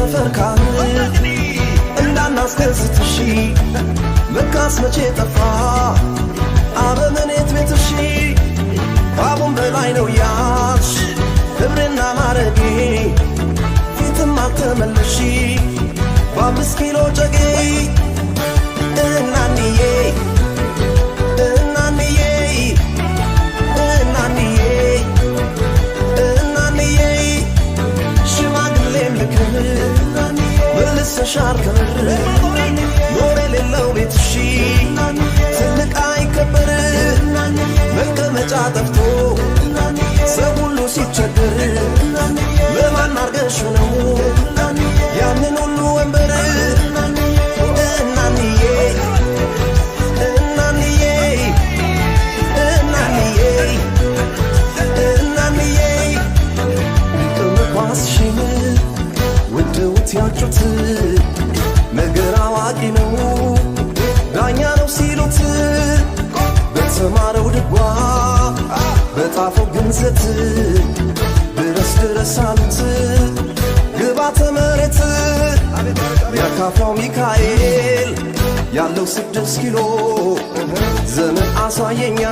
የሰፈር ካህን እንዳናስከስትሺ መካስ መቼ ጠፋ አበመኔት ቤትሺ ባቡን በላይ ነው ያልሽ ክብርና ማረጌ ፊትም አልተመለሺ በ5 ኪሎ ጨጌ እናንዬ እናንዬ እናንዬ እናንዬ ሽማግሌም ልክር መልሰሻል ክብር ኖር የሌለው ቤትሺ ትልቅ አይከበር መቀመጫ ጠፍቶ ሰው ሁሉ ሲቸገር ለማን አርገሽ ነው ያንን ሁሉ ወንበር እናንዬ እናንዬ እናንዬ እናንዬ ቅምኳስሽን ውድውት ያጩት ነገር አዋቂ ነው ዳኛ ነው ሲሉት በተማረው ድጓ በጣፈው ግንዘት ድረስ ድረስ አሉት ግባተ መሬት ያካፋው ሚካኤል ያለው 6 ኪሎ ዘመን አሳየኛ